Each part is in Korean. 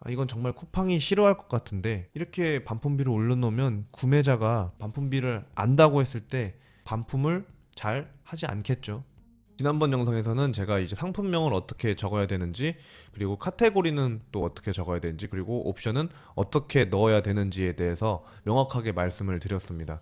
이건 정말 쿠팡이 싫어할 것 같은데 이렇게 반품비를 올려놓으면 구매자가 반품비를 안다고 했을 때 반품을 잘 하지 않겠죠. 지난번 영상에서는 제가 이제 상품명을 어떻게 적어야 되는지, 그리고 카테고리는 또 어떻게 적어야 되는지, 그리고 옵션은 어떻게 넣어야 되는지에 대해서 명확하게 말씀을 드렸습니다.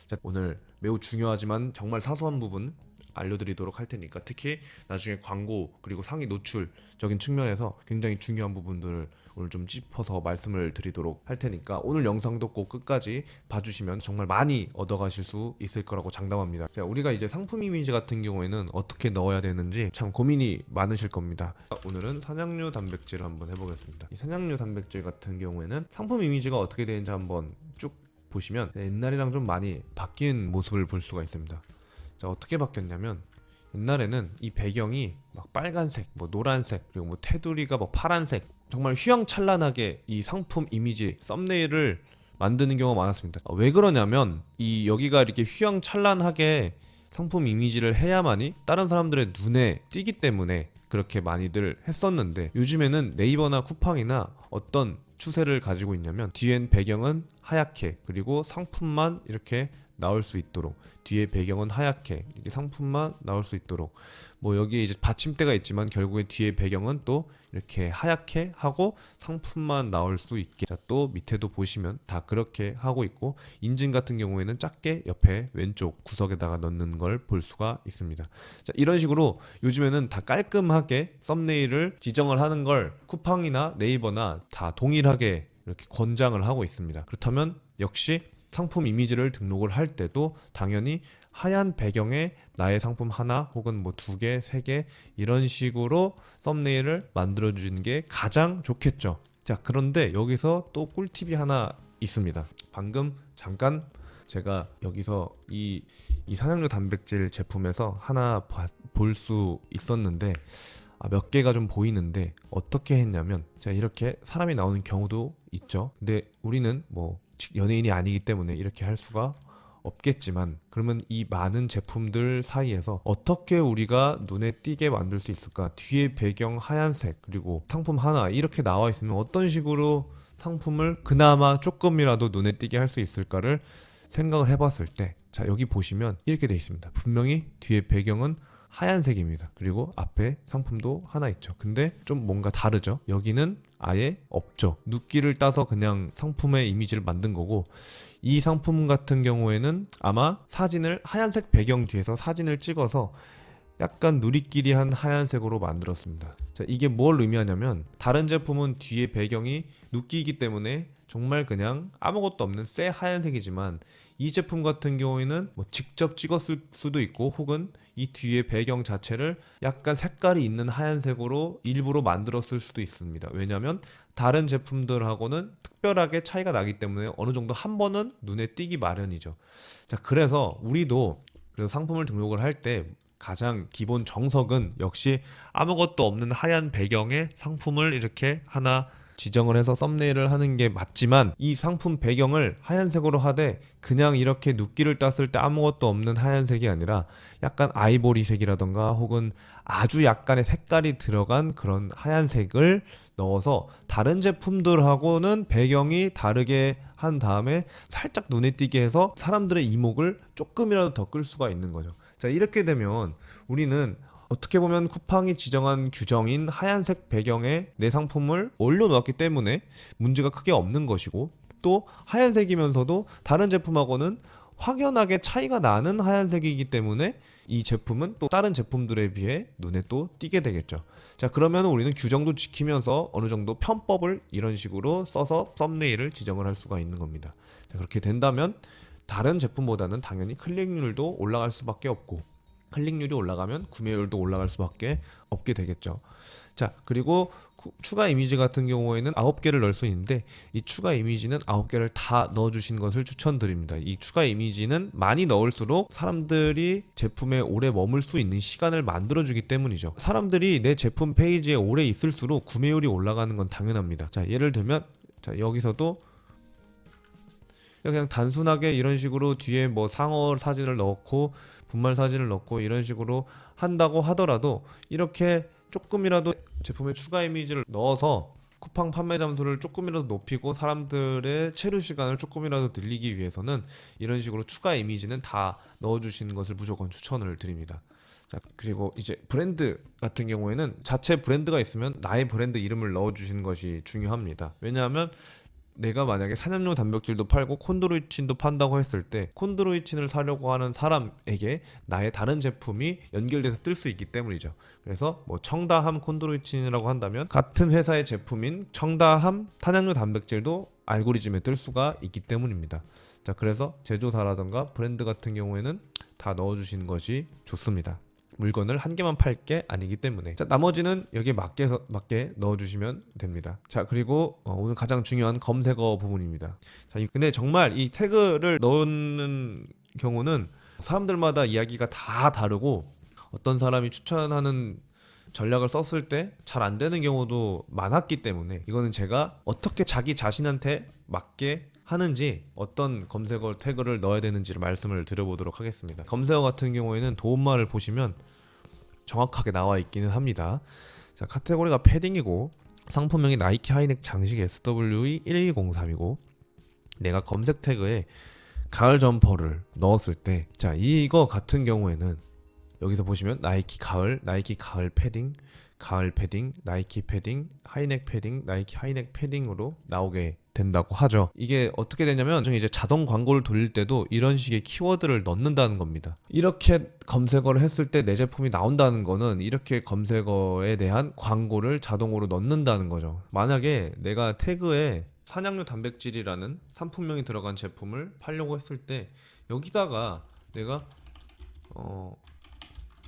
자, 오늘 매우 중요하지만 정말 사소한 부분 알려드리도록 할 테니까, 특히 나중에 광고 그리고 상위 노출적인 측면에서 굉장히 중요한 부분들을 오늘 좀 짚어서 말씀을 드리도록 할 테니까 오늘 영상도 꼭 끝까지 봐주시면 정말 많이 얻어가실 수 있을 거라고 장담합니다. 자, 우리가 이제 상품 이미지 같은 경우에는 어떻게 넣어야 되는지 참 고민이 많으실 겁니다. 오늘은 산양류 단백질을 한번 해보겠습니다. 이 산양류 단백질 같은 경우에는 상품 이미지가 어떻게 되는지 한번 쭉 보시면 옛날이랑 좀 많이 바뀐 모습을 볼 수가 있습니다. 자, 어떻게 바뀌었냐면 옛날에는 이 배경이 막 빨간색, 뭐 노란색, 그리고 뭐 테두리가 뭐 파란색, 정말 휘황찬란하게 이 상품 이미지 썸네일을 만드는 경우가 많았습니다. 왜 그러냐면 이 여기가 이렇게 휘황찬란하게 상품 이미지를 해야만이 다른 사람들의 눈에 띄기 때문에 그렇게 많이들 했었는데, 요즘에는 네이버나 쿠팡이나 어떤 추세를 가지고 있냐면 뒤엔 배경은 하얗게, 그리고 상품만 이렇게 나올 수 있도록, 뒤에 배경은 하얗게 이게 상품만 나올 수 있도록, 뭐 여기에 이제 받침대가 있지만 결국에 뒤에 배경은 또 이렇게 하얗게 하고 상품만 나올 수 있게, 자, 또 밑에도 보시면 다 그렇게 하고 있고, 인증 같은 경우에는 작게 옆에 왼쪽 구석에다가 넣는 걸 볼 수가 있습니다. 자, 이런 식으로 요즘에는 다 깔끔하게 썸네일을 지정을 하는 걸 쿠팡이나 네이버나 다 동일하게 이렇게 권장을 하고 있습니다. 그렇다면 역시 상품 이미지를 등록을 할 때도 당연히 하얀 배경에 나의 상품 하나 혹은 뭐 두 개, 세 개 이런 식으로 썸네일을 만들어 주는 게 가장 좋겠죠. 자, 그런데 여기서 또 꿀팁이 하나 있습니다. 방금 잠깐 제가 여기서 이 산양류 단백질 제품에서 하나 볼 수 있었는데, 몇 개가 좀 보이는데 어떻게 했냐면, 자, 이렇게 사람이 나오는 경우도 있죠. 근데 우리는 뭐 연예인이 아니기 때문에 이렇게 할 수가 없겠지만, 그러면 이 많은 제품들 사이에서 어떻게 우리가 눈에 띄게 만들 수 있을까? 뒤에 배경 하얀색 그리고 상품 하나 이렇게 나와 있으면 어떤 식으로 상품을 그나마 조금이라도 눈에 띄게 할 수 있을까를 생각을 해봤을 때, 자, 여기 보시면 이렇게 돼 있습니다. 분명히 뒤에 배경은 하얀색입니다. 그리고 앞에 상품도 하나 있죠. 근데 좀 뭔가 다르죠. 여기는 아예 없죠. 눕기를 따서 그냥 상품의 이미지를 만든 거고, 이 상품 같은 경우에는 아마 사진을 하얀색 배경 뒤에서 사진을 찍어서 약간 누리끼리한 하얀색으로 만들었습니다. 자, 이게 뭘 의미하냐면, 다른 제품은 뒤에 배경이 눕기이기 때문에 정말 그냥 아무것도 없는 새 하얀색이지만, 이 제품 같은 경우에는 뭐 직접 찍었을 수도 있고, 혹은 이 뒤에 배경 자체를 약간 색깔이 있는 하얀색으로 일부러 만들었을 수도 있습니다. 왜냐하면 다른 제품들하고는 특별하게 차이가 나기 때문에 어느 정도 한 번은 눈에 띄기 마련이죠. 자, 그래서 우리도 그래서 상품을 등록을 할 때 가장 기본 정석은 역시 아무것도 없는 하얀 배경에 상품을 이렇게 하나 지정을 해서 썸네일을 하는 게 맞지만, 이 상품 배경을 하얀색으로 하되 그냥 이렇게 눕기를 땄을 때 아무것도 없는 하얀색이 아니라 약간 아이보리색이라던가 혹은 아주 약간의 색깔이 들어간 그런 하얀색을 넣어서 다른 제품들하고는 배경이 다르게 한 다음에 살짝 눈에 띄게 해서 사람들의 이목을 조금이라도 더 끌 수가 있는 거죠. 자, 이렇게 되면 우리는 어떻게 보면 쿠팡이 지정한 규정인 하얀색 배경에 내 상품을 올려놓았기 때문에 문제가 크게 없는 것이고, 또 하얀색이면서도 다른 제품하고는 확연하게 차이가 나는 하얀색이기 때문에 이 제품은 또 다른 제품들에 비해 눈에 또 띄게 되겠죠. 자, 그러면 우리는 규정도 지키면서 어느 정도 편법을 이런 식으로 써서 썸네일을 지정을 할 수가 있는 겁니다. 자, 그렇게 된다면 다른 제품보다는 당연히 클릭률도 올라갈 수밖에 없고, 클릭률이 올라가면 구매율도 올라갈 수밖에 없게 되겠죠. 자, 그리고 추가 이미지 같은 경우에는 9개를 넣을 수 있는데, 이 추가 이미지는 9개를 다 넣어주신 것을 추천드립니다. 이 추가 이미지는 많이 넣을수록 사람들이 제품에 오래 머물 수 있는 시간을 만들어주기 때문이죠. 사람들이 내 제품 페이지에 오래 있을수록 구매율이 올라가는 건 당연합니다. 자, 예를 들면, 자, 여기서도 그냥 단순하게 이런 식으로 뒤에 뭐 상어 사진을 넣고 분말 사진을 넣고 이런 식으로 한다고 하더라도, 이렇게 조금이라도 제품에 추가 이미지를 넣어서 쿠팡 판매 점수를 조금이라도 높이고 사람들의 체류 시간을 조금이라도 늘리기 위해서는 이런 식으로 추가 이미지는 다 넣어주시는 것을 무조건 추천을 드립니다. 자, 그리고 이제 브랜드 같은 경우에는 자체 브랜드가 있으면 나의 브랜드 이름을 넣어주시는 것이 중요합니다. 왜냐하면 내가 만약에 사냥용 단백질도 팔고 콘드로이친도 판다고 했을 때 콘드로이친을 사려고 하는 사람에게 나의 다른 제품이 연결돼서 뜰 수 있기 때문이죠. 그래서 뭐 청다함 콘드로이친이라고 한다면 같은 회사의 제품인 청다함 사냥용 단백질도 알고리즘에 뜰 수가 있기 때문입니다. 자, 그래서 제조사라던가 브랜드 같은 경우에는 다 넣어주시는 것이 좋습니다. 물건을 한 개만 팔 게 아니기 때문에. 자, 나머지는 여기에 맞게 넣어주시면 됩니다. 자, 그리고 오늘 가장 중요한 검색어 부분입니다. 자, 근데 정말 이 태그를 넣는 경우는 사람들마다 이야기가 다 다르고 어떤 사람이 추천하는 전략을 썼을 때 잘 안 되는 경우도 많았기 때문에 이거는 제가 어떻게 자기 자신한테 맞게 하는지 어떤 검색어 태그를 넣어야 되는지를 말씀을 드려보도록 하겠습니다. 검색어 같은 경우에는 도움말을 보시면 정확하게 나와 있기는 합니다. 자, 카테고리가 패딩이고 상품명이 나이키 하이넥 장식 SWE1203이고 내가 검색 태그에 가을 점퍼를 넣었을 때, 자, 이거 같은 경우에는 여기서 보시면 나이키 가을 패딩, 가을 패딩, 나이키 패딩, 하이넥 패딩, 나이키 하이넥 패딩으로 나오게 된다고 하죠. 이게 어떻게 되냐면 이제 자동 광고를 돌릴 때도 이런 식의 키워드를 넣는다는 겁니다. 이렇게 검색어를 했을 때 내 제품이 나온다는 거는 이렇게 검색어에 대한 광고를 자동으로 넣는다는 거죠. 만약에 내가 태그에 사냥류 단백질이라는 상품명이 들어간 제품을 팔려고 했을 때 여기다가 내가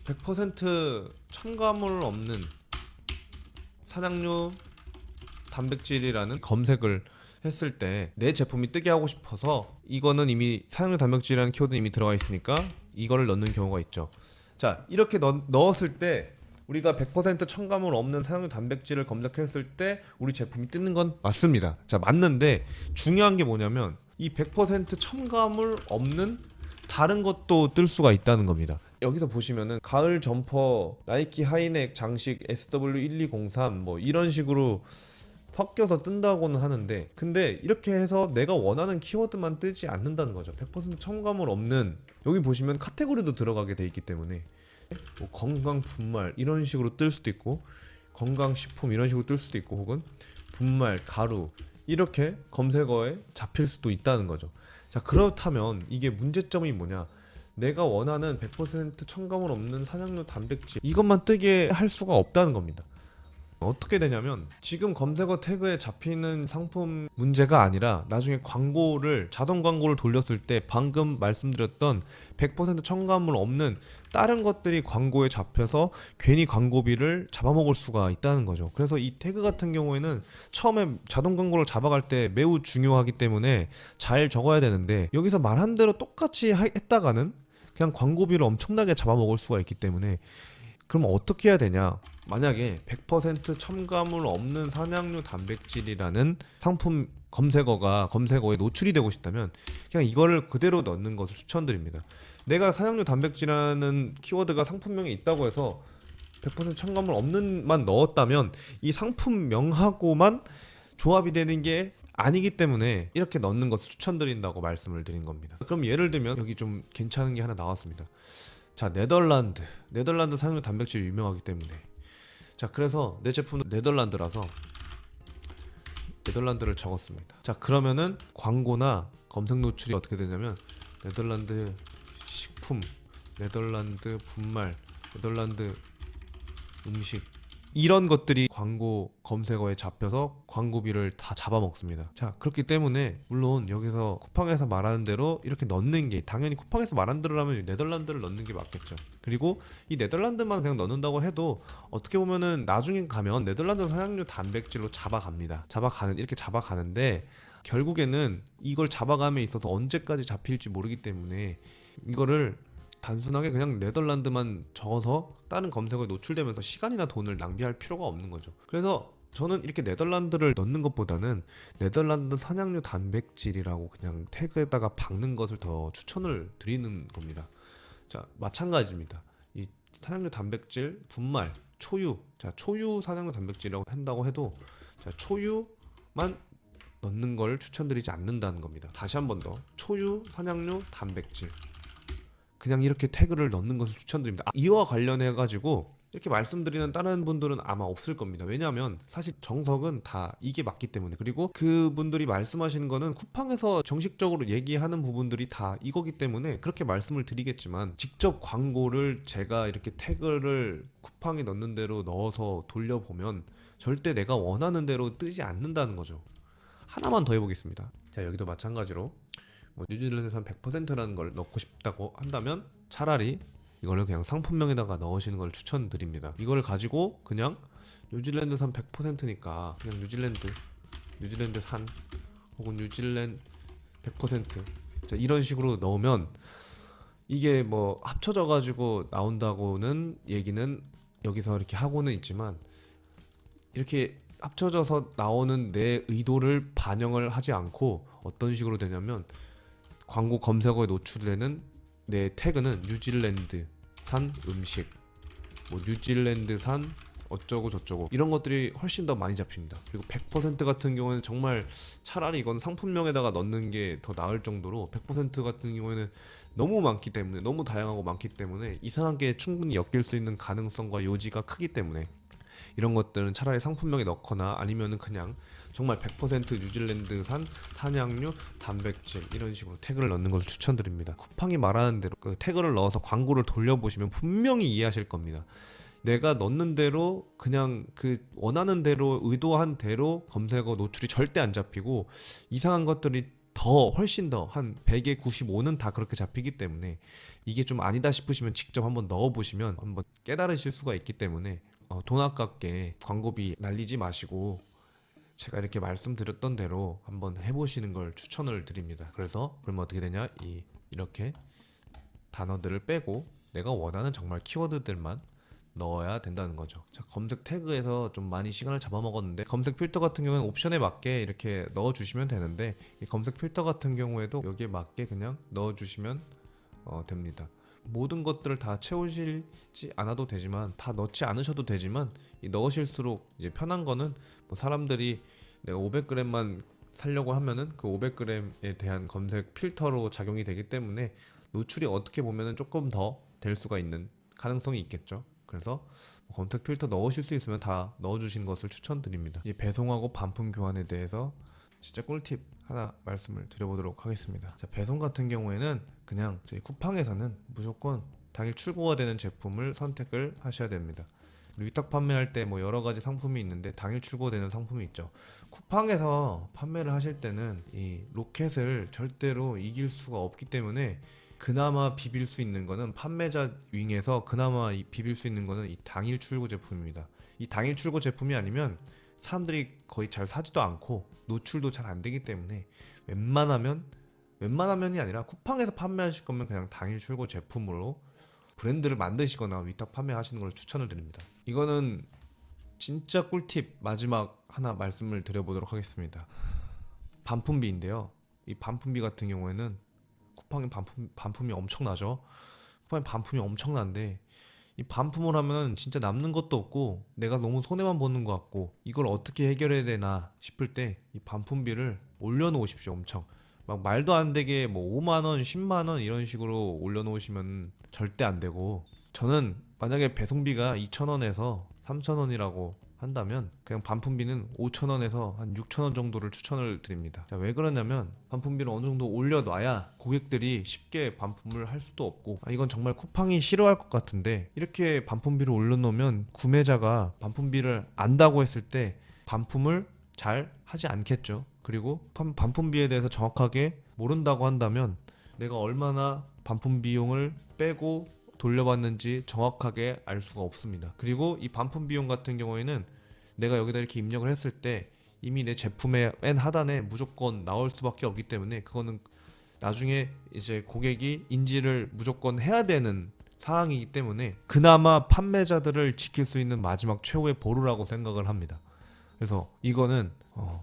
100% 첨가물 없는 사냥류 단백질이라는 검색을 했을 때 내 제품이 뜨게 하고 싶어서 이거는 이미 사냥류 단백질이라는 키워드는 이미 들어가 있으니까 이거를 넣는 경우가 있죠. 자, 이렇게 넣었을 때 우리가 100% 첨가물 없는 사냥류 단백질을 검색했을 때 우리 제품이 뜨는 건 맞습니다. 자, 맞는데 중요한 게 뭐냐면 이 100% 첨가물 없는 다른 것도 뜰 수가 있다는 겁니다. 여기서 보시면은 가을 점퍼, 나이키 하이넥 장식 SW1203 뭐 이런 식으로 섞여서 뜬다고는 하는데 근데 이렇게 해서 내가 원하는 키워드만 뜨지 않는다는 거죠. 100% 첨가물 없는, 여기 보시면 카테고리도 들어가게 돼 있기 때문에 뭐 건강 분말 이런 식으로 뜰 수도 있고 건강식품 이런 식으로 뜰 수도 있고 혹은 분말, 가루 이렇게 검색어에 잡힐 수도 있다는 거죠. 자, 그렇다면 이게 문제점이 뭐냐, 내가 원하는 100% 첨가물 없는 사냥류 단백질 이것만 뜨게 할 수가 없다는 겁니다. 어떻게 되냐면 지금 검색어 태그에 잡히는 상품 문제가 아니라 나중에 자동 광고를 돌렸을 때 방금 말씀드렸던 100% 첨가물 없는 다른 것들이 광고에 잡혀서 괜히 광고비를 잡아먹을 수가 있다는 거죠. 그래서 이 태그 같은 경우에는 처음에 자동 광고를 잡아갈 때 매우 중요하기 때문에 잘 적어야 되는데 여기서 말한 대로 똑같이 했다가는 그냥 광고비를 엄청나게 잡아먹을 수가 있기 때문에 그럼 어떻게 해야 되냐, 만약에 100% 첨가물 없는 사냥류 단백질이라는 상품 검색어에 노출이 되고 싶다면 그냥 이거를 그대로 넣는 것을 추천드립니다. 내가 사냥류 단백질이라는 키워드가 상품명에 있다고 해서 100% 첨가물 없는만 넣었다면 이 상품명하고만 조합이 되는 게 아니기 때문에 이렇게 넣는 것을 추천드린다고 말씀을 드린 겁니다. 그럼 예를 들면 여기 좀 괜찮은 게 하나 나왔습니다. 자, 네덜란드 사냥류 단백질 유명하기 때문에, 자, 그래서 내 제품은 네덜란드라서 네덜란드를 적었습니다. 자, 그러면은 광고나 검색 노출이 어떻게 되냐면 네덜란드 식품, 네덜란드 분말, 네덜란드 음식 이런 것들이 광고 검색어에 잡혀서 광고비를 다 잡아먹습니다. 자, 그렇기 때문에 물론 여기서 쿠팡에서 말하는 대로 이렇게 넣는 게, 당연히 쿠팡에서 말하는 대로라면 네덜란드를 넣는 게 맞겠죠. 그리고 이 네덜란드만 그냥 넣는다고 해도 어떻게 보면은 나중에 가면 네덜란드 사냥류 단백질로 이렇게 잡아가는데 결국에는 이걸 잡아감에 있어서 언제까지 잡힐지 모르기 때문에 이거를 단순하게 그냥 네덜란드만 적어서 다른 검색어에 노출되면서 시간이나 돈을 낭비할 필요가 없는 거죠. 그래서 저는 이렇게 네덜란드를 넣는 것보다는 네덜란드 사냥류 단백질이라고 그냥 태그에다가 박는 것을 더 추천을 드리는 겁니다. 자, 마찬가지입니다. 이 사냥류 단백질, 분말, 초유, 자, 초유 사냥류 단백질이라고 한다고 해도, 자, 자, 초유만 넣는 걸 추천드리지 않는다는 겁니다. 다시 한 번 더, 초유, 선양류, 단백질, 그냥 이렇게 태그를 넣는 것을 추천드립니다. 이와 관련해 가지고 이렇게 말씀드리는 다른 분들은 아마 없을 겁니다. 왜냐하면 사실 정석은 다 이게 맞기 때문에, 그리고 그분들이 말씀하시는 거는 쿠팡에서 정식적으로 얘기하는 부분들이 다 이거기 때문에 그렇게 말씀을 드리겠지만, 직접 광고를 제가 이렇게 태그를 쿠팡에 넣는 대로 넣어서 돌려보면 절대 내가 원하는 대로 뜨지 않는다는 거죠. 하나만 더 해보겠습니다. 자, 여기도 마찬가지로 뭐 뉴질랜드산 100%라는 걸 넣고 싶다고 한다면 차라리 이거를 그냥 상품명에다가 넣으시는 걸 추천드립니다. 이걸 가지고 그냥 뉴질랜드산 100%니까 그냥 뉴질랜드산 혹은 뉴질랜드 100%, 자, 이런 식으로 넣으면 이게 뭐 합쳐져 가지고 나온다고는 얘기는 여기서 이렇게 하고는 있지만, 이렇게 합쳐져서 나오는 내 의도를 반영을 하지 않고 어떤 식으로 되냐면, 광고 검색어에 노출되는 내 태그는 뉴질랜드산 음식, 뭐 뉴질랜드산 어쩌고 저쩌고 이런 것들이 훨씬 더 많이 잡힙니다. 그리고 100% 같은 경우에는 정말 차라리 이건 상품명에다가 넣는 게 더 나을 정도로, 100% 같은 경우에는 너무 많기 때문에, 너무 다양하고 많기 때문에 이상하게 충분히 엮일 수 있는 가능성과 요지가 크기 때문에 이런 것들은 차라리 상품명에 넣거나 아니면은 그냥 정말 100% 뉴질랜드산 산양류, 단백질 이런 식으로 태그를 넣는 것을 추천드립니다. 쿠팡이 말하는 대로 그 태그를 넣어서 광고를 돌려보시면 분명히 이해하실 겁니다. 내가 넣는 대로 그냥 그 원하는 대로 의도한 대로 검색어 노출이 절대 안 잡히고, 이상한 것들이 더 훨씬 더 한 100에 95는 다 그렇게 잡히기 때문에, 이게 좀 아니다 싶으시면 직접 한번 넣어보시면 한번 깨달으실 수가 있기 때문에 돈 아깝게 광고비 날리지 마시고 제가 이렇게 말씀드렸던 대로 한번 해보시는 걸 추천을 드립니다. 그래서 그러면 어떻게 되냐, 이렇게 단어들을 빼고 내가 원하는 정말 키워드들만 넣어야 된다는 거죠. 자, 검색 태그에서 좀 많이 시간을 잡아먹었는데, 검색 필터 같은 경우는 옵션에 맞게 이렇게 넣어주시면 되는데, 이 검색 필터 같은 경우에도 여기에 맞게 그냥 넣어주시면 됩니다. 모든 것들을 다 채우시지 않아도 되지만, 다 넣지 않으셔도 되지만, 이 넣으실수록 이제 편한 거는 뭐 사람들이 내가 500g만 살려고 하면은 그 500g에 대한 검색 필터로 작용이 되기 때문에 노출이 어떻게 보면은 조금 더 될 수가 있는 가능성이 있겠죠. 그래서 검색 필터 넣으실 수 있으면 다 넣어주시는 것을 추천드립니다. 이 배송하고 반품 교환에 대해서 진짜 꿀팁 하나 말씀을 드려보도록 하겠습니다. 자, 배송 같은 경우에는 그냥 저희 쿠팡에서는 무조건 당일 출고가 되는 제품을 선택을 하셔야 됩니다. 위탁 판매할 때 뭐 여러 가지 상품이 있는데 당일 출고되는 상품이 있죠. 쿠팡에서 판매를 하실 때는 이 로켓을 절대로 이길 수가 없기 때문에, 그나마 비빌 수 있는 거는 판매자 윙에서 그나마 비빌 수 있는 거는 이 당일 출고 제품입니다. 이 당일 출고 제품이 아니면 사람들이 거의 잘 사지도 않고 노출도 잘 안 되기 때문에, 웬만하면이 아니라 쿠팡에서 판매하실 거면 그냥 당일 출고 제품으로 브랜드를 만드시거나 위탁 판매하시는 걸 추천을 드립니다. 이거는 진짜 꿀팁 마지막 하나 말씀을 드려보도록 하겠습니다. 반품비인데요. 이 반품비 같은 경우에는 쿠팡의 반품이 엄청나죠. 쿠팡의 반품이 엄청난데, 이 반품을 하면 진짜 남는 것도 없고 내가 너무 손해만 보는 것 같고, 이걸 어떻게 해결해야 되나 싶을 때 이 반품비를 올려놓으십시오. 엄청 막 말도 안 되게 뭐 5만원, 10만원 이런 식으로 올려놓으시면 절대 안 되고, 저는 만약에 배송비가 2,000원에서 3,000원이라고 한다면 그냥 반품비는 5,000원에서 한 6,000원 정도를 추천을 드립니다. 자, 왜 그러냐면 반품비를 어느 정도 올려놔야 고객들이 쉽게 반품을 할 수도 없고, 이건 정말 쿠팡이 싫어할 것 같은데, 이렇게 반품비를 올려놓으면 구매자가 반품비를 안다고 했을 때 반품을 잘 하지 않겠죠. 그리고 반품비에 대해서 정확하게 모른다고 한다면 내가 얼마나 반품 비용을 빼고 돌려받는지 정확하게 알 수가 없습니다. 그리고 이 반품 비용 같은 경우에는 내가 여기다 이렇게 입력을 했을 때 이미 내 제품의 맨 하단에 무조건 나올 수밖에 없기 때문에, 그거는 나중에 이제 고객이 인지를 무조건 해야 되는 사항이기 때문에 그나마 판매자들을 지킬 수 있는 마지막 최후의 보루라고 생각을 합니다. 그래서 이거는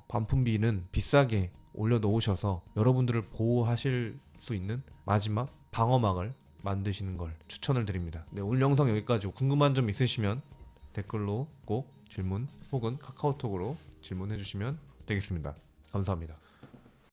반품비는 비싸게 올려놓으셔서 여러분들을 보호하실 수 있는 마지막 방어막을 만드시는 걸 추천을 드립니다. 네, 오늘 영상 여기까지고, 궁금한 점 있으시면 댓글로 꼭 질문 혹은 카카오톡으로 질문해 주시면 되겠습니다. 감사합니다.